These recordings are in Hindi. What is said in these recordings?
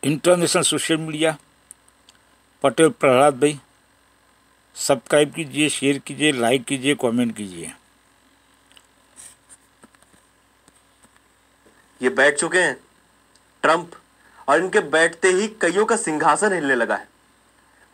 International social media Patel Prahlad भाई, सब्सक्राइब कीजिए, शेयर कीजिए, लाइक कीजिए, कमेंट कीजिए। ये बैठ चुके हैं ट्रंप, और इनके बैठते ही कईयों का सिंहासन हिलने लगा है।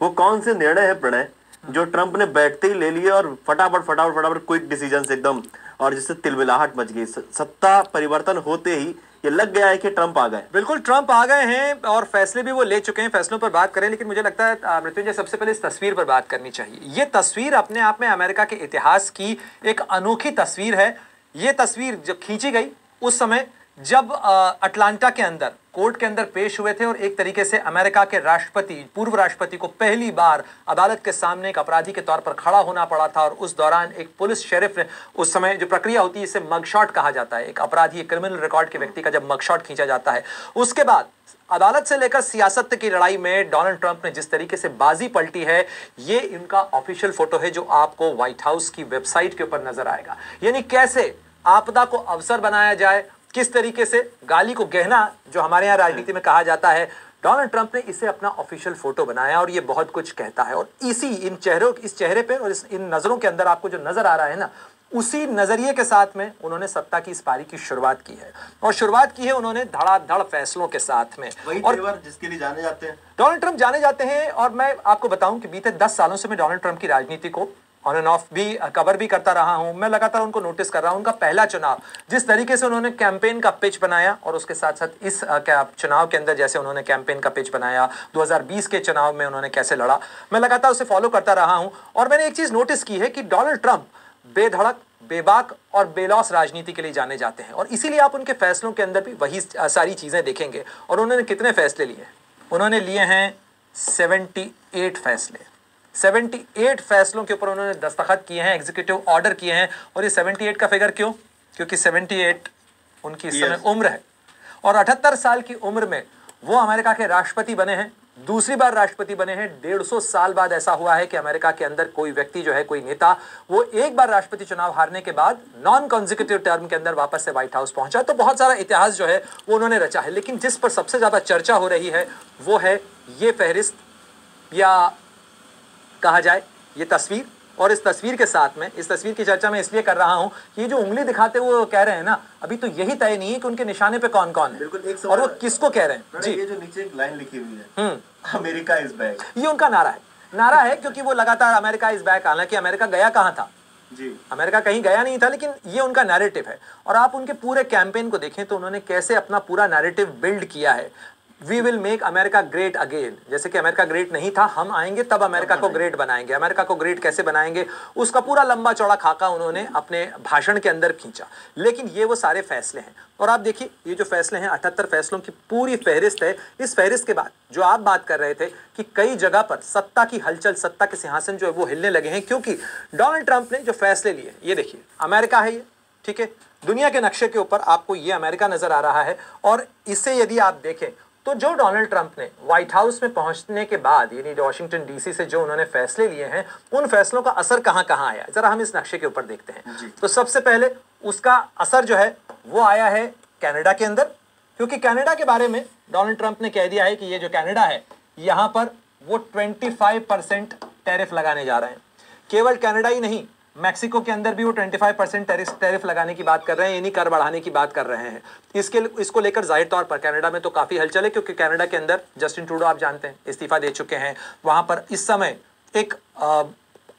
वो कौन से निर्णय है प्रणय जो ट्रंप ने बैठते ही ले लिए और फटाफट फटाफट फटाफट क्विक डिसीजन से एकदम, और जिससे तिलमिलाहट मच गई। सत्ता परिवर्तन होते ही ये लग गया है कि ट्रंप आ गए। बिल्कुल ट्रंप आ गए हैं और फैसले भी वो ले चुके हैं। फैसलों पर बात करें, लेकिन मुझे लगता है मृत्युंजय सबसे पहले इस तस्वीर पर बात करनी चाहिए। ये तस्वीर अपने आप में अमेरिका के इतिहास की एक अनोखी तस्वीर है। ये तस्वीर जब खींची गई उस समय जब अटलांटा के अंदर कोर्ट के अंदर पेश हुए थे और एक तरीके से अमेरिका के राष्ट्रपति, पूर्व राष्ट्रपति को पहली बार अदालत के सामने एक अपराधी के तौर पर खड़ा होना पड़ा था। और उस दौरान एक पुलिस शेरिफ ने, उस समय जो प्रक्रिया होती है इसे मगशॉट कहा जाता है, एक अपराधी, एक क्रिमिनल रिकॉर्ड के व्यक्ति का जब मगशॉट खींचा जाता है, उसके बाद अदालत से लेकर सियासत की लड़ाई में डोनाल्ड ट्रंप ने जिस तरीके से बाजी पलटी है, ये इनका ऑफिशियल फोटो है जो आपको व्हाइट हाउस की वेबसाइट के ऊपर नजर आएगा। यानी कैसे आपदा को अवसर बनाया जाए, किस तरीके से गाली को गहना, जो हमारे यहाँ राजनीति में कहा जाता है, डोनाल्ड ट्रंप ने इसे अपना ऑफिशियल फोटो बनाया और ये बहुत कुछ कहता है। और इसी इन चेहरों, इस चेहरे पे और इन नजरों के अंदर आपको जो नजर आ रहा है ना, उसी नजरिए के साथ में उन्होंने सत्ता की इस पारी की शुरुआत की है। और शुरुआत की है उन्होंने धड़ाधड़ फैसलों के साथ में। और जिसके लिए जाने जाते हैं डोनाल्ड ट्रंप जाने जाते हैं। और मैं आपको बताऊं कि बीते 10 सालों से मैं डोनाल्ड ट्रंप की राजनीति को ऑन एंड ऑफ भी कवर भी करता रहा हूं। मैं लगातार उनको नोटिस कर रहा हूं। उनका पहला चुनाव, जिस तरीके से उन्होंने कैंपेन का पिच बनाया, और उसके साथ साथ इस चुनाव के अंदर जैसे उन्होंने कैंपेन का पिच बनाया, 2020 के चुनाव में उन्होंने कैसे लड़ा, मैं लगातार उसे फॉलो करता रहा हूं। और मैंने एक चीज नोटिस की है कि डोनाल्ड ट्रंप बेधड़क, बेबाक और बेलौस राजनीति के लिए जाने जाते हैं। और इसीलिए आप उनके फैसलों के अंदर भी वही सारी चीजें देखेंगे। और उन्होंने कितने फैसले लिए? उन्होंने लिए हैं 78 फैसले। 78 फैसलों के ऊपर उन्होंने दस्तखत किए हैं, एग्जीक्यूटिव ऑर्डर किए हैं। और ये 78 का फिगर क्यों? क्योंकि 78 उनकी इस समय उम्र है। और 78 साल की उम्र में वो अमेरिका के राष्ट्रपति बने हैं, दूसरी बार राष्ट्रपति बने हैं। 150 साल बाद ऐसा हुआ है कि अमेरिका के अंदर कोई व्यक्ति जो है, कोई नेता, वो एक बार राष्ट्रपति चुनाव हारने के बाद नॉन कॉन्जिक्यूटिव टर्म के अंदर वापस से व्हाइट हाउस पहुंचा। तो बहुत सारा इतिहास जो है वो उन्होंने रचा है। लेकिन जिस पर सबसे ज्यादा चर्चा हो रही है वो है ये फहरिस्त, या कहा जाए ये तस्वीर। और इस तस्वीर के साथ में, इस तस्वीर की चर्चा मैं इसलिए कर रहा हूं कि ये जो उंगली दिखाते वो कह रहे हैं ना, अभी तो यही तय नहीं है कि उनके निशाने पे कौन कौन है और वो किसको कह रहे हैं। जी, ये जो नीचे एक लाइन लिखी हुई है, अमेरिका इज बैक, ये उनका नारा है क्योंकि वो लगातार अमेरिका इज बैक, हालांकि अमेरिका गया कहां था जी, अमेरिका कहीं गया नहीं था, लेकिन ये उनका नैरेटिव है। और आप उनके पूरे कैंपेन को देखें तो उन्होंने कैसे अपना पूरा नैरेटिव बिल्ड किया है। We will make America great again, जैसे कि अमेरिका ग्रेट नहीं था, हम आएंगे तब अमेरिका को ग्रेट बनाएंगे। अमेरिका को ग्रेट कैसे बनाएंगे, उसका पूरा लंबा चौड़ा खाका उन्होंने अपने भाषण के अंदर खींचा। लेकिन ये वो सारे फैसले हैं। और आप देखिए ये जो फैसले हैं, 78 फैसलों की पूरी फहरिस्त है। इस फहरिस्त के बाद जो आप बात कर रहे थे कि कई जगह पर सत्ता की हलचल, सत्ता के सिंहासन जो है वो हिलने लगे हैं, क्योंकि डोनाल्ड ट्रंप ने जो फैसले लिए, ये देखिए अमेरिका है ये, ठीक है, दुनिया के नक्शे के ऊपर आपको ये अमेरिका नजर आ रहा है। और इससे यदि आप देखें तो जो डोनाल्ड ट्रंप ने व्हाइट हाउस में पहुंचने के बाद, यानी वॉशिंगटन डीसी से जो उन्होंने फैसले लिए हैं, उन फैसलों का असर कहां कहां आया, जरा हम इस नक्शे के ऊपर देखते हैं। तो सबसे पहले उसका असर जो है वो आया है कनाडा के अंदर, क्योंकि कनाडा के बारे में डोनाल्ड ट्रंप ने कह दिया है कि ये जो कनाडा है यहां पर वो 25% टैरिफ लगाने जा रहे हैं। केवल कनाडा ही नहीं, मैक्सिको के अंदर भी वो 25% टैरिफ लगाने की बात कर रहे हैं, यानी कर बढ़ाने की बात कर रहे हैं। इसको लेकर जाहिर तौर पर कनाडा में तो काफी हलचल है, क्योंकि कनाडा के अंदर जस्टिन ट्रूडो आप जानते हैं इस्तीफा दे चुके हैं। वहां पर इस समय एक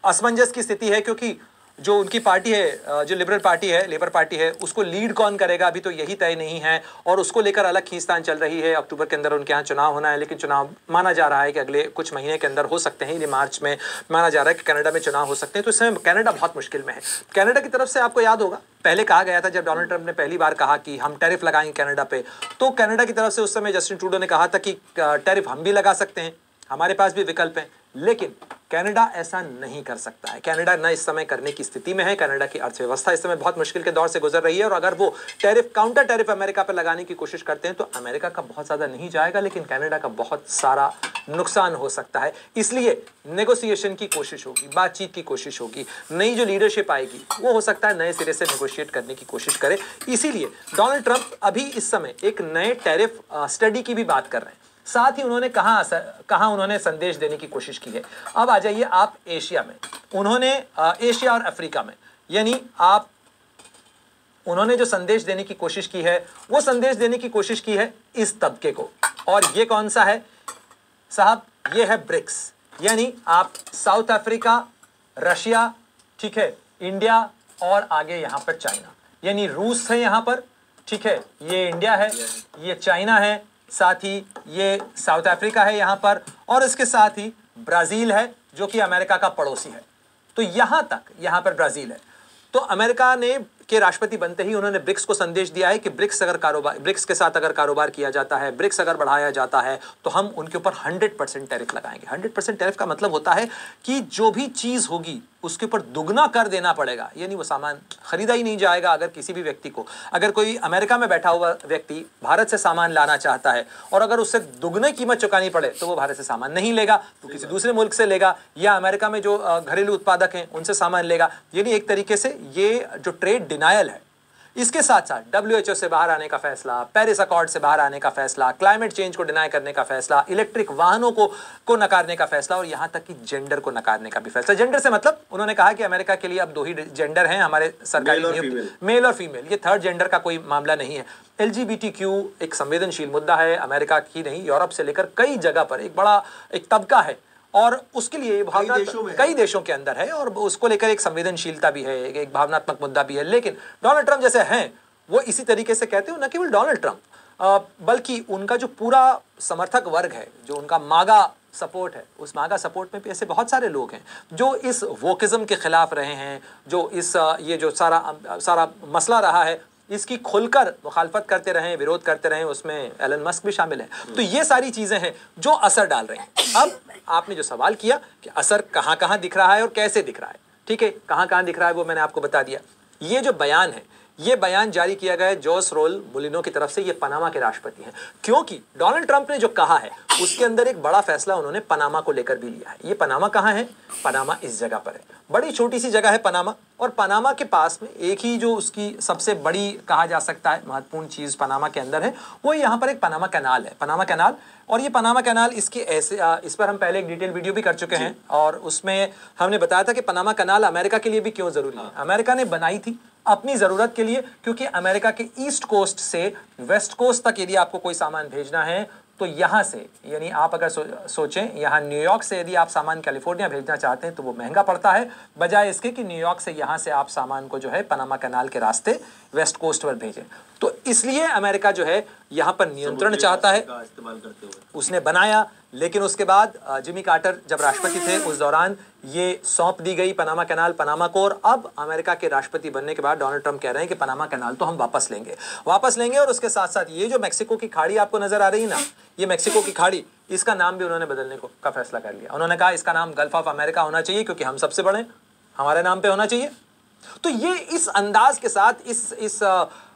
असमंजस की स्थिति है, क्योंकि जो उनकी पार्टी है, जो लिबरल पार्टी है, लेबर पार्टी है, उसको लीड कौन करेगा अभी तो यही तय नहीं है। और उसको लेकर अलग खींचतान चल रही है। अक्टूबर के अंदर उनके यहाँ चुनाव होना है, लेकिन चुनाव माना जा रहा है कि अगले कुछ महीने के अंदर हो सकते हैं, मार्च में माना जा रहा है कि कनाडा में चुनाव हो सकते हैं। तो इस समय कनाडा बहुत मुश्किल में है। कनाडा की तरफ से आपको याद होगा पहले कहा गया था, जब डोनाल्ड ट्रंप ने पहली बार कहा कि हम टैरिफ लगाएंगे कनाडा पे, तो कनाडा की तरफ से उस समय जस्टिन ट्रूडो ने कहा था कि टैरिफ हम भी लगा सकते हैं, हमारे पास भी विकल्प हैं। लेकिन कनाडा ऐसा नहीं कर सकता है। कनाडा न इस समय करने की स्थिति में है। कनाडा की अर्थव्यवस्था इस समय बहुत मुश्किल के दौर से गुजर रही है। और अगर वो टैरिफ, काउंटर टैरिफ अमेरिका पर लगाने की कोशिश करते हैं तो अमेरिका का बहुत ज़्यादा नहीं जाएगा, लेकिन कनाडा का बहुत सारा नुकसान हो सकता है। इसलिए नेगोशिएशन की कोशिश होगी, बातचीत की कोशिश होगी। नई जो लीडरशिप आएगी वो हो सकता है नए सिरे से नेगोशिएट करने की कोशिश करे। इसीलिए डोनाल्ड ट्रंप अभी इस समय एक नए टैरिफ स्टडी की भी बात कर रहे हैं। साथ ही उन्होंने कहाँ उन्होंने संदेश देने की कोशिश की है। अब आ जाइए आप एशिया में, उन्होंने एशिया और अफ्रीका में, यानी आप उन्होंने जो संदेश देने की कोशिश की है वो संदेश देने की कोशिश की है इस तबके को, और ये कौन सा है साहब, ये है ब्रिक्स, यानी आप साउथ अफ्रीका, रशिया, ठीक है, इंडिया और आगे यहां पर चाइना, यानी रूस है यहां पर, ठीक है, ये इंडिया है, ये चाइना है, साथ ही ये साउथ अफ्रीका है यहां पर, और इसके साथ ही ब्राजील है जो कि अमेरिका का पड़ोसी है। तो यहां तक यहां पर ब्राजील है। तो अमेरिका ने के राष्ट्रपति बनते ही उन्होंने ब्रिक्स को संदेश दिया है कि ब्रिक्स के साथ अगर कारोबार किया जाता है, ब्रिक्स अगर बढ़ाया जाता है तो हम उनके ऊपर 100% टैरिफ लगाएंगे। 100% टैरिफ का मतलब होता है कि जो भी चीज होगी उसके ऊपर दुगना कर देना पड़ेगा, यानी वो सामान खरीदा ही नहीं जाएगा। अगर किसी भी व्यक्ति को, अगर कोई अमेरिका में बैठा हुआ व्यक्ति भारत से सामान लाना चाहता है और अगर उससे दुगनी कीमत चुकानी पड़े तो वो भारत से सामान नहीं लेगा, तो किसी दूसरे मुल्क से लेगा, या अमेरिका में जो घरेलू उत्पादक हैं उनसे सामान लेगा। यानी एक तरीके से ये जो ट्रेड डिनायल है, इसके साथ साथ WHO से बाहर आने का फैसला, पेरिस अकॉर्ड से बाहर आने का फैसला, क्लाइमेट चेंज को डिनाई करने का फैसला, इलेक्ट्रिक वाहनों को नकारने का फैसला, और यहां तक कि जेंडर को नकारने का भी फैसला। जेंडर से मतलब उन्होंने कहा कि अमेरिका के लिए अब 2 ही जेंडर हैं हमारे सरकारी नियुक्त, मेल और फीमेल, ये थर्ड जेंडर का कोई मामला नहीं है। LGBTQ एक संवेदनशील मुद्दा है, अमेरिका की नहीं यूरोप से लेकर कई जगह पर एक बड़ा एक तबका है, और उसके लिए भावना कई देशों के अंदर है, और उसको लेकर एक संवेदनशीलता भी है, एक भावनात्मक मुद्दा भी है। लेकिन डोनाल्ड ट्रंप जैसे हैं वो इसी तरीके से कहते हो, न केवल डोनाल्ड ट्रंप बल्कि उनका जो पूरा समर्थक वर्ग है, जो उनका मागा सपोर्ट है, उस मागा सपोर्ट में भी ऐसे बहुत सारे लोग हैं जो इस वोकिज्म के खिलाफ रहे हैं, जो इस ये जो सारा मसला रहा है इसकी खुलकर मुखालफत करते रहें, विरोध करते रहें, उसमें एलन मस्क भी शामिल है। तो ये सारी चीजें हैं जो असर डाल रही हैं। अब आपने जो सवाल किया कि असर कहाँ कहाँ दिख रहा है और कैसे दिख रहा है, ठीक है, कहाँ कहाँ दिख रहा है वो मैंने आपको बता दिया। ये जो बयान है, ये बयान जारी किया गया है जोस रोल मुलिनो की तरफ से, ये पनामा के राष्ट्रपति हैं, क्योंकि डोनाल्ड ट्रंप ने जो कहा है उसके अंदर एक बड़ा फैसला उन्होंने पनामा को लेकर भी लिया है। ये पनामा कहाँ है? पनामा इस जगह पर है, बड़ी छोटी सी जगह है पनामा, और पनामा के पास में एक ही जो उसकी सबसे बड़ी कहा जा सकता है महत्वपूर्ण चीज पनामा के अंदर है, वो यहाँ पर एक पनामा कैनाल है, पनामा कैनाल। और ये पनामा कैनाल इसके ऐसे इस पर हम पहले एक डिटेल वीडियो भी कर चुके हैं, और उसमें हमने बताया था कि पनामा कैनाल अमेरिका के लिए भी क्यों जरूरी है। अमेरिका ने बनाई थी अपनी जरूरत के लिए, क्योंकि अमेरिका के ईस्ट कोस्ट से वेस्ट कोस्ट तक यदि आपको कोई सामान भेजना है तो यहाँ से, यानी आप अगर सोचें यहाँ न्यूयॉर्क से यदि आप सामान कैलिफोर्निया भेजना चाहते हैं तो वो महंगा पड़ता है, बजाय इसके कि न्यूयॉर्क से यहाँ से आप सामान को जो है पनामा कैनाल के रास्ते वेस्ट कोस्ट पर भेजें। तो इसलिए अमेरिका जो है यहाँ पर नियंत्रण चाहता है, उसने बनाया। लेकिन उसके बाद जिमी कार्टर जब राष्ट्रपति थे उस दौरान ये सौंप दी गई पनामा कैनाल पनामा को, और अब अमेरिका के राष्ट्रपति बनने के बाद डोनाल्ड ट्रंप कह रहे हैं कि पनामा कैनाल तो हम वापस लेंगे। और उसके साथ साथ ये जो मेक्सिको की खाड़ी आपको नजर आ रही है ना, ये मेक्सिको की खाड़ी, इसका नाम भी उन्होंने बदलने का फैसला कर लिया। उन्होंने कहा इसका नाम गल्फ ऑफ अमेरिका होना चाहिए, क्योंकि हम सबसे बड़े, हमारे नाम पे होना चाहिए। तो ये इस अंदाज के साथ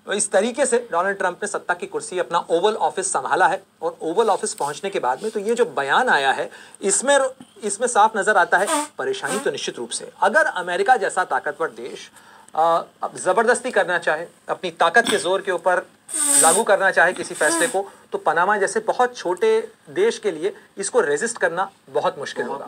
इस तरीके से डोनाल्ड ट्रंप ने सत्ता की कुर्सी, अपना ओवल ऑफिस संभाला है। और ओवल ऑफिस पहुंचने के बाद में तो ये जो बयान आया है इसमें साफ नजर आता है परेशानी तो निश्चित रूप से, अगर अमेरिका जैसा ताकतवर देश अब जबरदस्ती करना चाहे, अपनी ताकत के जोर के ऊपर लागू करना चाहे किसी फैसले को, तो पनामा जैसे बहुत छोटे देश के लिए इसको रेजिस्ट करना बहुत मुश्किल होगा।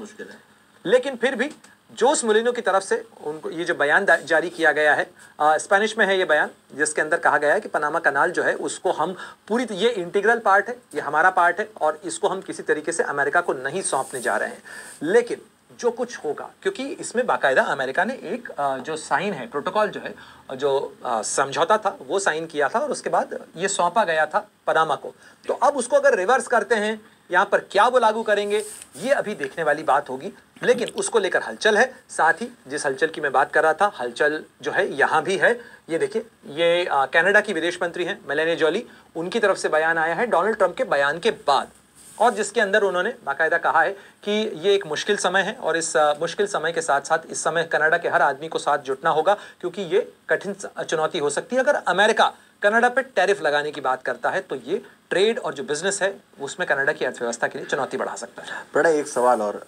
लेकिन फिर भी जोस मुलिनो की तरफ से उनको ये जो बयान जारी किया गया है, स्पेनिश में है ये बयान, जिसके अंदर कहा गया है कि पनामा कनाल जो है उसको हम ये इंटीग्रल पार्ट है, ये हमारा पार्ट है, और इसको हम किसी तरीके से अमेरिका को नहीं सौंपने जा रहे हैं। लेकिन जो कुछ होगा, क्योंकि इसमें बाकायदा अमेरिका ने एक जो साइन है, प्रोटोकॉल जो है, जो समझौता था वो साइन किया था, और उसके बाद ये सौंपा गया था पनामा को। तो अब उसको अगर रिवर्स करते हैं यहाँ पर, क्या वो लागू करेंगे ये अभी देखने वाली बात होगी। लेकिन उसको लेकर हलचल है। साथ ही जिस हलचल की मैं बात कर रहा था, हलचल जो है यहाँ भी है। ये देखिए, ये कनाडा की विदेश मंत्री हैं मेलानिया जोली, उनकी तरफ से बयान आया है डोनाल्ड ट्रंप के बयान के बाद, और जिसके अंदर उन्होंने बाकायदा कहा है कि ये एक मुश्किल समय है, और इस मुश्किल समय के साथ साथ इस समय कनाडा के हर आदमी को साथ जुटना होगा, क्योंकि ये कठिन चुनौती हो सकती है। अगर अमेरिका कनाडा पे टैरिफ लगाने की बात करता है तो ये ट्रेड और जो बिजनेस है उसमें कनाडा की अर्थव्यवस्था के लिए चुनौती बढ़ा सकता है। बड़ा एक सवाल और,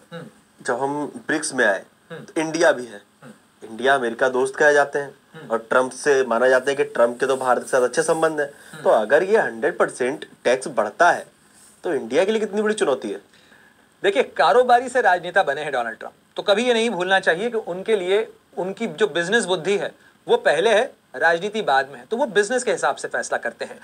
जब हम ब्रिक्स में आए तो इंडिया भी है, इंडिया अमेरिका दोस्त कहे जाते हैं, और ट्रंप से माना जाता है कि ट्रंप के तो भारत के साथ अच्छे संबंध है। तो अगर ये 100% टैक्स बढ़ता है तो इंडिया के लिए कितनी बड़ी चुनौती है? देखिए, कारोबारी से राजनेता बने हैं डोनाल्ड ट्रंप, तो कभी ये नहीं भूलना चाहिए कि उनके लिए उनकी जो बिजनेस बुद्धि है वो पहले है, राजनीति बाद में है। तो वो बिजनेस के हिसाब से फैसला करते हैं।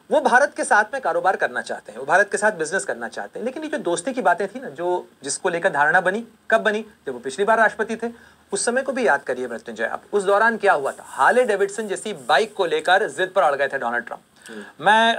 वो भारत के साथ में कारोबार करना चाहते हैं, वो भारत के साथ बिजनेस करना चाहते हैं। लेकिन ये जो दोस्ती की बातें थी ना, जो जिसको लेकर धारणा बनी, कब बनी? जब वो पिछली बार राष्ट्रपति थे। उस समय को भी याद करिए मृत्युंजय आप, उस दौरान क्या हुआ था? हार्ले डेविडसन जैसी बाइक को लेकर जिद पर अड़ गए थे डोनाल्ड ट्रंप। मैं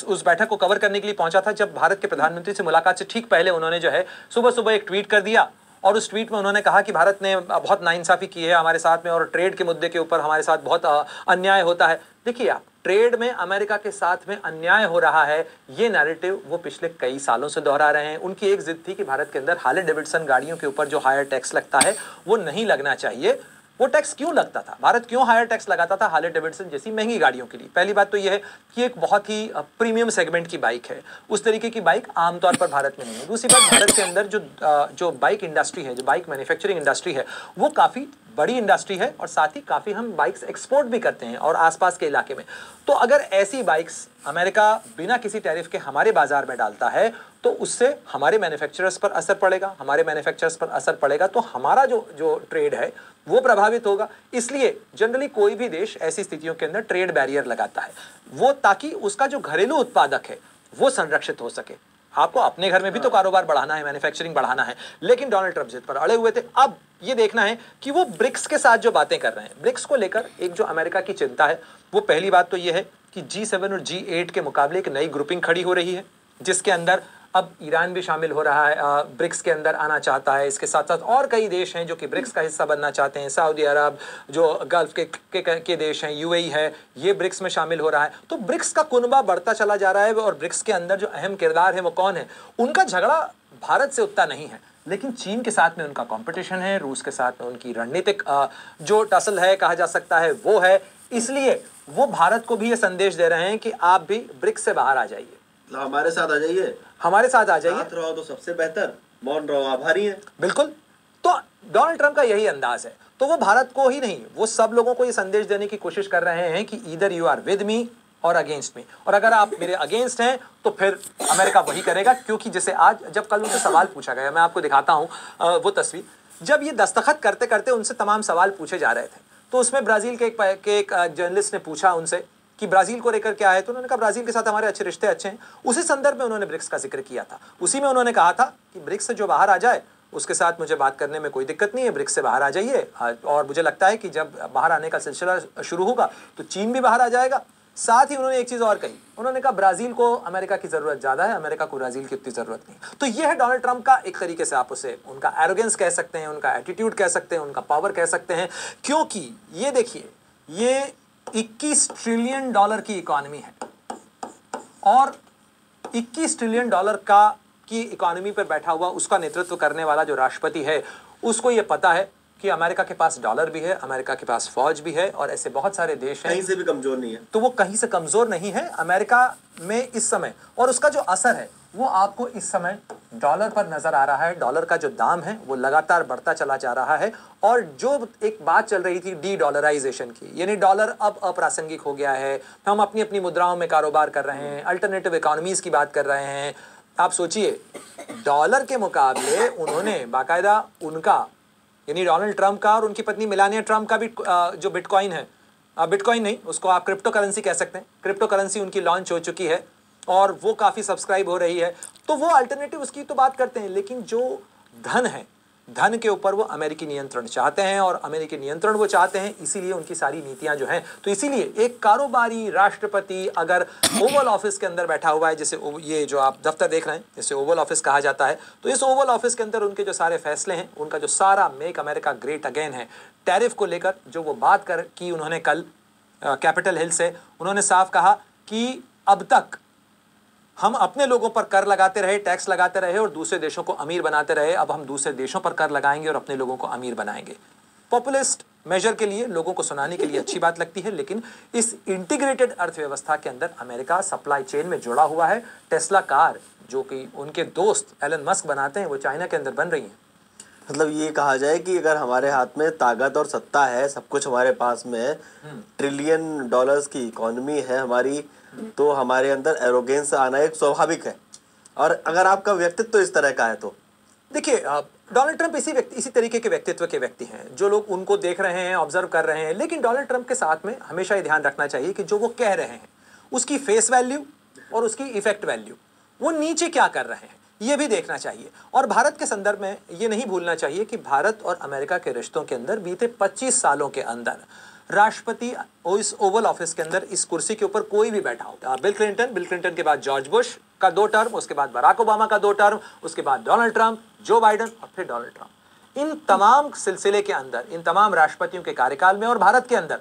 उस बैठक को कवर करने के लिए पहुंचा था जब भारत के प्रधानमंत्री से मुलाकात से ठीक पहले उन्होंने जो है सुबह सुबह एक ट्वीट कर दिया, और उस ट्वीट में उन्होंने कहा कि भारत ने बहुत नाइंसाफी की है हमारे साथ में, और ट्रेड के मुद्दे के ऊपर हमारे साथ बहुत अन्याय होता है। देखिए आप, ट्रेड में अमेरिका के साथ में अन्याय हो रहा है, ये नैरेटिव वो पिछले कई सालों से दोहरा रहे हैं। उनकी एक जिद थी कि भारत के अंदर हार्ले डेविडसन गाड़ियों के ऊपर जो हायर टैक्स लगता है वो नहीं लगना चाहिए। वो टैक्स क्यों लगता था? भारत क्यों हायर टैक्स लगाता था हार्ले डेविडसन जैसी महंगी गाड़ियों के लिए? पहली बात तो यह है कि एक बहुत ही प्रीमियम सेगमेंट की बाइक है, उस तरीके की बाइक आमतौर पर भारत में नहीं है। दूसरी बात, भारत के अंदर जो बाइक इंडस्ट्री है, जो बाइक मैन्युफैक्चरिंग इंडस्ट्री है, वो काफ़ी बड़ी इंडस्ट्री है, और साथ ही काफ़ी हम बाइक्स एक्सपोर्ट भी करते हैं और आसपास के इलाके में। तो अगर ऐसी बाइक्स अमेरिका बिना किसी टैरिफ के हमारे बाजार में डालता है तो उससे हमारे मैन्युफैक्चरर्स पर असर पड़ेगा, हमारे मैन्युफैक्चरर्स पर असर पड़ेगा, तो हमारा जो ट्रेड है वो प्रभावित होगा। इसलिए जनरली कोई भी देश ऐसी स्थितियों के अंदर ट्रेड बैरियर लगाता है, वो ताकि उसका जो घरेलू उत्पादक है वो संरक्षित हो सके। आपको अपने घर में भी तो कारोबार बढ़ाना है, मैन्युफैक्चरिंग बढ़ाना है, लेकिन डोनाल्ड ट्रंप जिद पर अड़े हुए थे। अब ये देखना है कि वो ब्रिक्स के साथ जो बातें कर रहे हैं, ब्रिक्स को लेकर एक जो अमेरिका की चिंता है, वो पहली बात तो ये है कि G7 और G8 के मुकाबले एक नई ग्रुपिंग खड़ी हो रही है, जिसके अंदर अब ईरान भी शामिल हो रहा है, ब्रिक्स के अंदर आना चाहता है। इसके साथ साथ और कई देश हैं जो कि ब्रिक्स का हिस्सा बनना चाहते हैं। सऊदी अरब, जो गल्फ के देश हैं, UAE है, ये ब्रिक्स में शामिल हो रहा है। तो ब्रिक्स का कुनबा बढ़ता चला जा रहा है, और ब्रिक्स के अंदर जो अहम किरदार है वो कौन है? उनका झगड़ा भारत से उतना नहीं है, लेकिन चीन के साथ में उनका कंपटीशन है, रूस के साथ में उनकी रणनीतिक जो टसल है कहा जा सकता है वो है। इसलिए वो भारत को भी ये संदेश दे रहे हैं कि आप भी ब्रिक्स से बाहर आ जाइए, हमारे साथ आ जाइए, हमारे साथ आ जाइए, साथ रहो तो सबसे बेहतर, मौन रहो आभारी है। बिल्कुल। तो डोनाल्ड ट्रंप का यही अंदाज है। तो वो भारत को ही नहीं, वो सब लोगों को ये संदेश देने की कोशिश कर रहे हैं कि either you are with me और अगेंस्ट मी, और अगर आप मेरे अगेंस्ट हैं तो फिर अमेरिका वही करेगा। क्योंकि जैसे आज जब कल उनसे सवाल पूछा गया, मैं आपको दिखाता हूं वो तस्वीर, जब ये दस्तखत करते करते उनसे तमाम सवाल पूछे जा रहे थे, तो उसमें ब्राजील के एक जर्नलिस्ट ने पूछा उनसे कि ब्राजील को लेकर क्या है, तो उन्होंने कहा ब्राजील के साथ हमारे अच्छे रिश्ते अच्छे हैं। उसी संदर्भ में उन्होंने ब्रिक्स का जिक्र किया था। उसी में उन्होंने कहा था कि ब्रिक्स से जो बाहर आ जाए उसके साथ मुझे बात करने में कोई दिक्कत नहीं है, ब्रिक्स से बाहर आ जाइए। और मुझे लगता है कि जब बाहर आने का सिलसिला शुरू होगा तो चीन भी बाहर आ जाएगा। साथ ही उन्होंने एक चीज़ और कही, उन्होंने कहा ब्राज़ील को अमेरिका की ज़रूरत ज़्यादा है, अमेरिका को ब्राज़ील की उतनी ज़रूरत नहीं। तो ये है डोनाल्ड ट्रंप का एक तरीके से, आप उसे उनका एरोगेंस कह सकते हैं, उनका एटीट्यूड कह सकते हैं, उनका पावर कह सकते हैं। क्योंकि ये देखिए, ये 21 ट्रिलियन डॉलर की इकॉनमी है, और 21 ट्रिलियन डॉलर की इकॉनमी पर बैठा हुआ उसका नेतृत्व करने वाला जो राष्ट्रपति है, उसको ये पता है कि अमेरिका के पास डॉलर भी है, अमेरिका के पास फौज भी है, और ऐसे बहुत सारे देश हैं, कहीं से भी कमजोर नहीं है। तो वो कहीं से कमजोर नहीं है अमेरिका में इस समय। और उसका जो असर है वो आपको इस समय डॉलर पर नजर आ रहा है। डॉलर का जो दाम है वो लगातार बढ़ता चला जा रहा है। और जो एक बात चल रही थी डी डॉलराइजेशन की, यानी डॉलर अब अप्रासंगिक हो गया है, हम अपनी अपनी मुद्राओं में कारोबार कर रहे हैं, अल्टरनेटिव इकोनॉमीज की बात कर रहे हैं। आप सोचिए, डॉलर के मुकाबले उन्होंने बाकायदा उनका, यानी डोनाल्ड ट्रंप का और उनकी पत्नी मेलानिया ट्रंप का भी जो बिटकॉइन है, बिटकॉइन नहीं, उसको आप क्रिप्टो करेंसी कह सकते हैं, क्रिप्टो करेंसी उनकी लॉन्च हो चुकी है और वो काफ़ी सब्सक्राइब हो रही है। तो वो अल्टरनेटिव उसकी तो बात करते हैं, लेकिन जो धन है, धन के ऊपर वो अमेरिकी नियंत्रण चाहते हैं, और अमेरिकी नियंत्रण वो चाहते हैं, इसीलिए उनकी सारी नीतियां जो हैं। तो इसीलिए एक कारोबारी राष्ट्रपति अगर ओवल ऑफिस के अंदर बैठा हुआ है, जैसे ये जो आप दफ्तर देख रहे हैं, जैसे ओवल ऑफिस कहा जाता है, तो इस ओवल ऑफिस के अंदर उनके जो सारे फैसले हैं, उनका जो सारा मेक अमेरिका ग्रेट अगेन है, टैरिफ को लेकर जो वो बात की उन्होंने कल कैपिटल हिल से, उन्होंने साफ कहा कि अब तक हम अपने लोगों पर कर लगाते रहे, टैक्स लगाते रहे और दूसरे देशों को अमीर बनाते रहे, अब हम दूसरे देशों पर कर लगाएंगे और अपने लोगों को अमीर बनाएंगे। पॉपुलिस्ट मेजर के लिए, लोगों को सुनाने के लिए अच्छी बात लगती है, लेकिन इस इंटीग्रेटेड अर्थव्यवस्था के अंदर अमेरिका सप्लाई चेन में जुड़ा हुआ है। टेस्ला कार जो कि उनके दोस्त एलन मस्क बनाते हैं, वो चाइना के अंदर बन रही हैं। मतलब ये कहा जाए कि अगर हमारे हाथ में ताकत और सत्ता है, सब कुछ हमारे पास में है, ट्रिलियन डॉलर्स की इकोनॉमी है हमारी, तो हमारे अंदर एरोगेंस आना एक स्वाभाविक है। और अगर आपका व्यक्तित्व इस तरह का है तो देखिए, डोनाल्ड ट्रंप इसी तरीके के व्यक्तित्व के व्यक्ति हैं जो लोग उनको देख रहे हैं, ऑब्जर्व कर रहे हैं। लेकिन डोनाल्ड ट्रंप के साथ में हमेशा ये ध्यान रखना चाहिए कि जो वो कह रहे हैं उसकी फेस वैल्यू और उसकी इफेक्ट वैल्यू, वो नीचे क्या कर रहे हैं, ये भी देखना चाहिए। और भारत के संदर्भ में ये नहीं भूलना चाहिए कि भारत और अमेरिका के रिश्तों के अंदर बीते 25 सालों के अंदर राष्ट्रपति इस ओवल ऑफिस के अंदर इस कुर्सी के ऊपर कोई भी बैठा होता है, बिल क्लिंटन के बाद जॉर्ज बुश का 2 टर्म, उसके बाद बराक ओबामा का 2 टर्म, उसके बाद डोनाल्ड ट्रंप, जो बाइडन और फिर डोनाल्ड ट्रंप। इन तमाम सिलसिले के अंदर, इन तमाम राष्ट्रपतियों के कार्यकाल में और भारत के अंदर,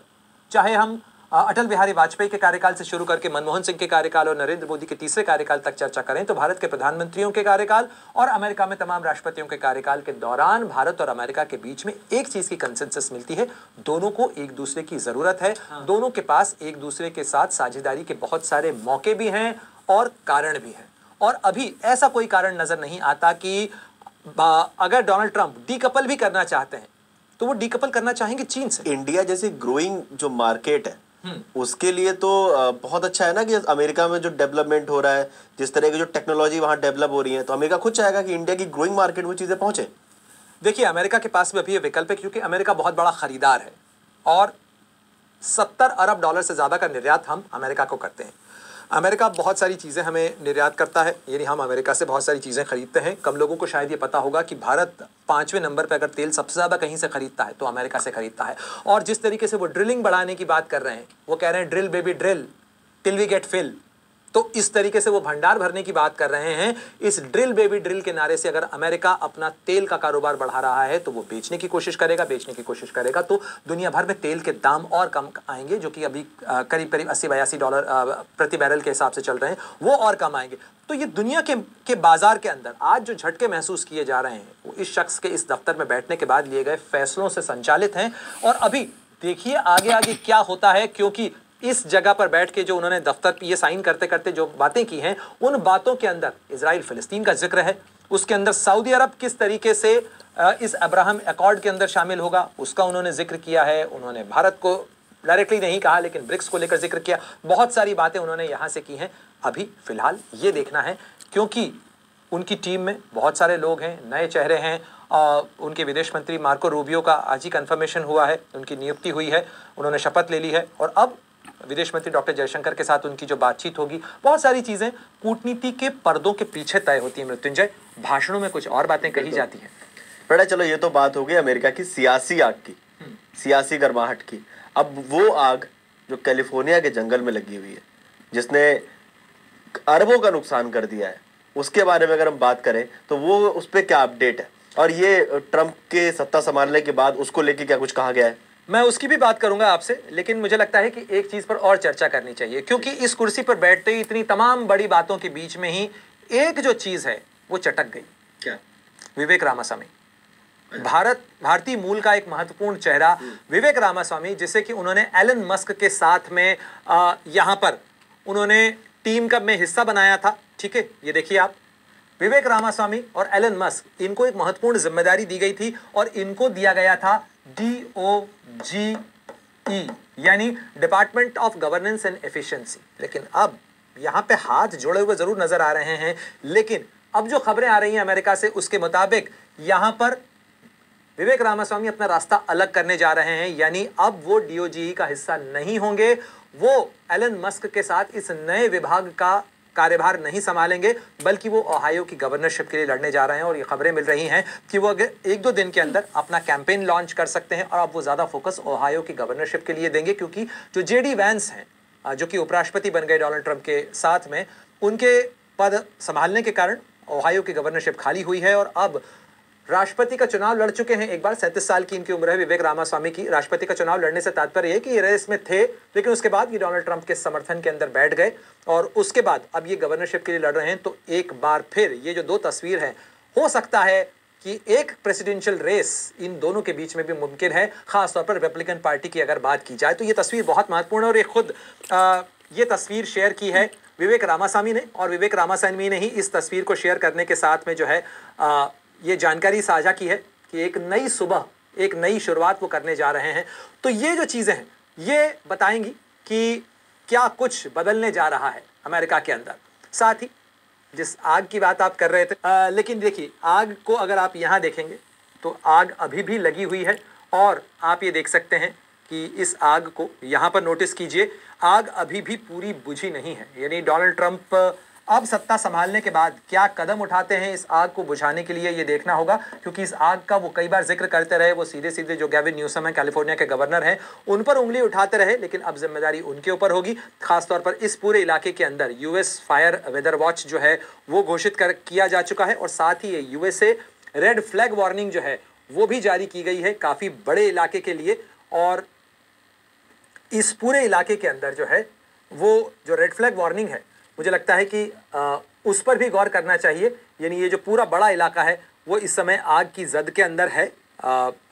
चाहे हम अटल बिहारी वाजपेयी के कार्यकाल से शुरू करके मनमोहन सिंह के कार्यकाल और नरेंद्र मोदी के तीसरे कार्यकाल तक चर्चा करें, तो भारत के प्रधानमंत्रियों के कार्यकाल और अमेरिका में तमाम राष्ट्रपतियों के कार्यकाल के दौरान भारत और अमेरिका के बीच में एक चीज की कंसेंसस मिलती है, दोनों को एक दूसरे की जरूरत है। दोनों के पास एक दूसरे के साथ साझेदारी के बहुत सारे मौके भी हैं और कारण भी हैं। और अभी ऐसा कोई कारण नजर नहीं आता कि अगर डोनाल्ड ट्रंप डीकपल भी करना चाहते हैं तो वो डीकपल करना चाहेंगे चीन से। इंडिया जैसी ग्रोइंग जो मार्केट है उसके लिए तो बहुत अच्छा है ना कि अमेरिका में जो डेवलपमेंट हो रहा है, जिस तरह की जो टेक्नोलॉजी वहाँ डेवलप हो रही है, तो अमेरिका खुद चाहेगा कि इंडिया की ग्रोइंग मार्केट में चीज़ें पहुँचे। देखिए, अमेरिका के पास भी अभी ये विकल्प है क्योंकि अमेरिका बहुत बड़ा खरीदार है और 70 अरब डॉलर से ज़्यादा का निर्यात हम अमेरिका को करते हैं। अमेरिका बहुत सारी चीज़ें हमें निर्यात करता है, यानी हम अमेरिका से बहुत सारी चीज़ें खरीदते हैं। कम लोगों को शायद ये पता होगा कि भारत 5वें नंबर पर अगर तेल सबसे ज़्यादा कहीं से खरीदता है तो अमेरिका से खरीदता है। और जिस तरीके से वो ड्रिलिंग बढ़ाने की बात कर रहे हैं, वो कह रहे हैं drill baby drill till we get fill, तो इस तरीके से वो भंडार भरने की बात कर रहे हैं। इस ड्रिल बेबी ड्रिल के नारे से अगर अमेरिका अपना तेल का कारोबार बढ़ा रहा है तो वो बेचने की कोशिश करेगा तो दुनिया भर में तेल के दाम और कम आएंगे, जो कि अभी करीब करीब 80-82 डॉलर प्रति बैरल के हिसाब से चल रहे हैं, वो और कम आएंगे। तो ये दुनिया के बाजार के अंदर आज जो झटके महसूस किए जा रहे हैं वो इस शख्स के इस दफ्तर में बैठने के बाद लिए गए फैसलों से संचालित हैं। और अभी देखिए आगे आगे क्या होता है, क्योंकि इस जगह पर बैठ के जो उन्होंने दफ्तर ये साइन करते करते जो बातें की हैं, उन बातों के अंदर इजराइल फिलिस्तीन का जिक्र है, उसके अंदर सऊदी अरब किस तरीके से इस अब्राहम अकॉर्ड के अंदर शामिल होगा उसका उन्होंने जिक्र किया है। उन्होंने भारत को डायरेक्टली नहीं कहा लेकिन ब्रिक्स को लेकर जिक्र किया। बहुत सारी बातें उन्होंने यहाँ से की हैं। अभी फिलहाल ये देखना है, क्योंकि उनकी टीम में बहुत सारे लोग हैं, नए चेहरे हैं। उनके विदेश मंत्री मार्को रूबियो का आज ही कन्फर्मेशन हुआ है, उनकी नियुक्ति हुई है, उन्होंने शपथ ले ली है। और अब विदेश मंत्री डॉक्टर जयशंकर के साथ उनकी जो बातचीत होगी, बहुत सारी चीज़ें कूटनीति के पर्दों के पीछे तय होती हैं। मृत्युंजय, भाषणों में कुछ और बातें कही जाती हैं। बड़ा चलो, ये तो बात हो गई अमेरिका की सियासी आग की, सियासी गर्माहट की। अब वो आग जो कैलिफोर्निया के जंगल में लगी हुई है, जिसने अरबों का नुकसान कर दिया है, उसके बारे में अगर हम बात करें तो वो उस पर क्या अपडेट है, और ये ट्रंप के सत्ता संभालने के बाद उसको लेके क्या कुछ कहा गया है? मैं उसकी भी बात करूंगा आपसे, लेकिन मुझे लगता है कि एक चीज पर और चर्चा करनी चाहिए, क्योंकि इस कुर्सी पर बैठते ही इतनी तमाम बड़ी बातों के बीच में ही एक जो चीज है वो चटक गई। क्या? विवेक रामास्वामी, भारतीय मूल का एक महत्वपूर्ण चेहरा विवेक रामास्वामी, जिसे कि उन्होंने एलन मस्क के साथ में यहाँ पर उन्होंने टीम का में हिस्सा बनाया था। ठीक है, ये देखिए आप, विवेक रामास्वामी और एलन मस्क, इनको एक महत्वपूर्ण जिम्मेदारी दी गई थी और इनको दिया गया था DOGE, यानी department of governance and efficiency. लेकिन अब यहाँ पे हाथ जोड़े हुए जरूर नजर आ रहे हैं, लेकिन अब जो खबरें आ रही हैं अमेरिका से, उसके मुताबिक यहाँ पर विवेक रामास्वामी अपना रास्ता अलग करने जा रहे हैं, यानी अब वो DOGE का हिस्सा नहीं होंगे। वो एलन मस्क के साथ इस नए विभाग का कार्यभार नहीं संभालेंगे, बल्कि वो ओहायो की गवर्नरशिप के लिए लड़ने जा रहे हैं। और ये खबरें मिल रही हैं कि वो अगर 1-2 दिन के अंदर अपना कैंपेन लॉन्च कर सकते हैं और अब वो ज़्यादा फोकस ओहायो की गवर्नरशिप के लिए देंगे, क्योंकि जो JD वैंस हैं, जो कि उपराष्ट्रपति बन गए डोनाल्ड ट्रंप के साथ में, उनके पद संभालने के कारण ओहायो की गवर्नरशिप खाली हुई है। और अब राष्ट्रपति का चुनाव लड़ चुके हैं एक बार, 37 साल की इनकी उम्र है विवेक रामास्वामी की। राष्ट्रपति का चुनाव लड़ने से तात्पर्य है कि ये रेस में थे, लेकिन उसके बाद ये डोनाल्ड ट्रंप के समर्थन के अंदर बैठ गए और उसके बाद अब ये गवर्नरशिप के लिए लड़ रहे हैं। तो एक बार फिर ये जो 2 तस्वीर हैं, हो सकता है कि एक प्रेसिडेंशियल रेस इन दोनों के बीच में भी मुमकिन है, खासतौर पर रिपब्लिकन पार्टी की अगर बात की जाए तो ये तस्वीर बहुत महत्वपूर्ण है। और ये खुद ये तस्वीर शेयर की है विवेक रामास्वामी ने, और विवेक रामास्वामी ने ही इस तस्वीर को शेयर करने के साथ में जो है ये जानकारी साझा की है कि एक नई सुबह, एक नई शुरुआत वो करने जा रहे हैं। तो ये जो चीज़ें हैं ये बताएंगी कि क्या कुछ बदलने जा रहा है अमेरिका के अंदर। साथ ही जिस आग की बात आप कर रहे थे, लेकिन देखिए आग को अगर आप यहाँ देखेंगे तो आग अभी भी लगी हुई है और आप ये देख सकते हैं कि इस आग को यहाँ पर नोटिस कीजिए, आग अभी भी पूरी बुझी नहीं है। यानी डोनाल्ड ट्रंप अब सत्ता संभालने के बाद क्या कदम उठाते हैं इस आग को बुझाने के लिए, ये देखना होगा, क्योंकि इस आग का वो कई बार जिक्र करते रहे, वो सीधे सीधे जो गैविन न्यूसम है कैलिफोर्निया के गवर्नर हैं उन पर उंगली उठाते रहे, लेकिन अब जिम्मेदारी उनके ऊपर होगी। खासतौर पर इस पूरे इलाके के अंदर यूएस फायर वेदर वॉच जो है वो घोषित किया जा चुका है और साथ ही यूएसए रेड फ्लैग वार्निंग जो है वो भी जारी की गई है काफ़ी बड़े इलाके के लिए। और इस पूरे इलाके के अंदर जो है वो जो रेड फ्लैग वार्निंग है मुझे लगता है कि उस पर भी गौर करना चाहिए। यानी ये जो पूरा बड़ा इलाका है वो इस समय आग की जद के अंदर है।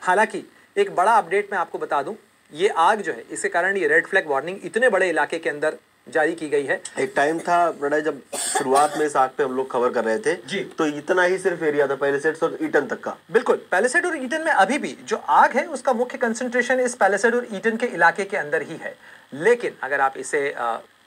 हालांकि एक बड़ा अपडेट मैं आपको बता दूं, ये आग जो है इसके कारण ये रेड फ्लैग वार्निंग इतने बड़े इलाके के अंदर जारी की गई है। एक टाइम था बड़ा जब शुरुआत में इस आग पे हम लोग खबर कर रहे थे जी, तो इतना ही सिर्फ एरिया था पैलिसेड्स और ईटन तक का। बिल्कुल, पैलिसेड और ईटन में अभी भी जो आग है उसका मुख्य कंसंट्रेशन इस पैलिसेड और ईटन के इलाके के अंदर ही है। लेकिन अगर आप इसे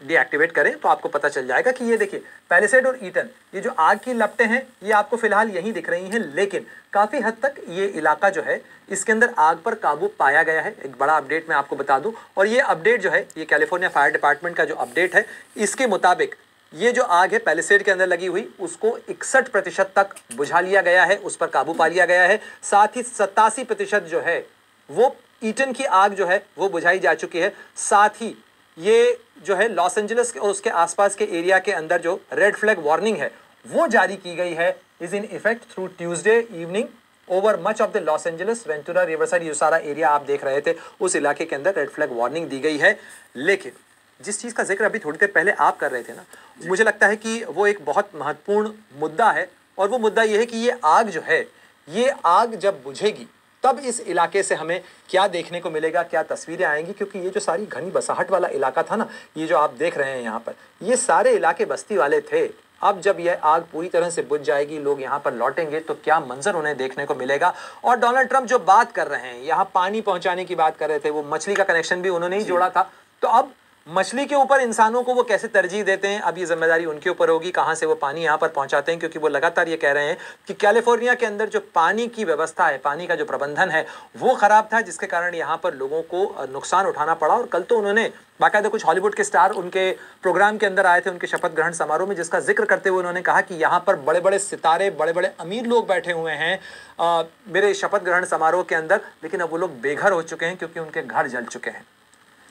डीएक्टिवेट करें तो आपको पता चल जाएगा कि ये देखिए पैलिसेड और ईटन, ये जो आग की लपटें हैं ये आपको फिलहाल यहीं दिख रही हैं, लेकिन काफ़ी हद तक ये इलाका जो है इसके अंदर आग पर काबू पाया गया है। एक बड़ा अपडेट मैं आपको बता दूं, और ये अपडेट जो है ये कैलिफोर्निया फायर डिपार्टमेंट का जो अपडेट है इसके मुताबिक ये जो आग है पैलिसेड के अंदर लगी हुई उसको 61% तक बुझा लिया गया है, उस पर काबू पा लिया गया है। साथ ही 87% जो है वो ईटन की आग जो है वो बुझाई जा चुकी है। साथ ही ये जो है लॉस एंजलिस और उसके आसपास के एरिया के अंदर जो रेड फ्लैग वार्निंग है वो जारी की गई है, is in effect through Tuesday evening over much of the Los Angeles Ventura Riverside. ये सारा एरिया आप देख रहे थे, उस इलाके के अंदर रेड फ्लैग वार्निंग दी गई है। लेकिन जिस चीज़ का जिक्र अभी थोड़ी देर पहले आप कर रहे थे ना, मुझे लगता है कि वो एक बहुत महत्वपूर्ण मुद्दा है, और वो मुद्दा ये है कि ये आग जो है ये आग जब बुझेगी तब इस इलाके से हमें क्या देखने को मिलेगा, क्या तस्वीरें आएंगी। क्योंकि ये जो सारी घनी बसाहट वाला इलाका था ना, ये जो आप देख रहे हैं यहाँ पर, ये सारे इलाके बस्ती वाले थे। अब जब यह आग पूरी तरह से बुझ जाएगी, लोग यहाँ पर लौटेंगे तो क्या मंजर उन्हें देखने को मिलेगा। और डोनाल्ड ट्रंप जो बात कर रहे हैं, यहाँ पानी पहुँचाने की बात कर रहे थे, वो मछली का कनेक्शन भी उन्होंने ही जोड़ा था। तो अब मछली के ऊपर इंसानों को वो कैसे तरजीह देते हैं, अब ये जिम्मेदारी उनके ऊपर होगी, कहाँ से वो पानी यहाँ पर पहुँचाते हैं। क्योंकि वो लगातार ये कह रहे हैं कि कैलिफोर्निया के अंदर जो पानी की व्यवस्था है, पानी का जो प्रबंधन है वो ख़राब था, जिसके कारण यहाँ पर लोगों को नुकसान उठाना पड़ा। और कल तो उन्होंने बाकायदा कुछ हॉलीवुड के स्टार उनके प्रोग्राम के अंदर आए थे, उनके शपथ ग्रहण समारोह में, जिसका जिक्र करते हुए उन्होंने कहा कि यहाँ पर बड़े बड़े सितारे, बड़े बड़े अमीर लोग बैठे हुए हैं मेरे शपथ ग्रहण समारोह के अंदर, लेकिन अब वो लोग बेघर हो चुके हैं क्योंकि उनके घर जल चुके हैं।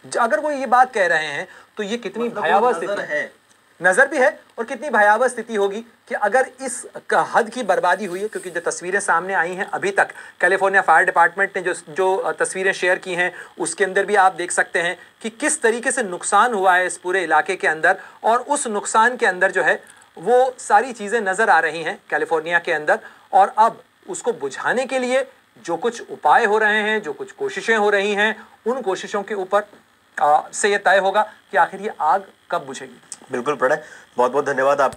अगर वो ये बात कह रहे हैं तो ये कितनी भयावह स्थिति है, नजर भी है, और कितनी भयावह स्थिति होगी कि अगर इस हद की बर्बादी हुई है। क्योंकि जो तस्वीरें सामने आई हैं अभी तक, कैलिफोर्निया फायर डिपार्टमेंट ने जो तस्वीरें शेयर की हैं उसके अंदर भी आप देख सकते हैं कि किस तरीके से नुकसान हुआ है इस पूरे इलाके के अंदर। और उस नुकसान के अंदर जो है वो सारी चीज़ें नज़र आ रही हैं कैलिफोर्निया के अंदर। और अब उसको बुझाने के लिए जो कुछ उपाय हो रहे हैं, जो कुछ कोशिशें हो रही हैं, उन कोशिशों के ऊपर से ये तय होगा कि आखिर ये आग कब बुझेगी। बिल्कुल प्रणय, बहुत बहुत धन्यवाद आपका।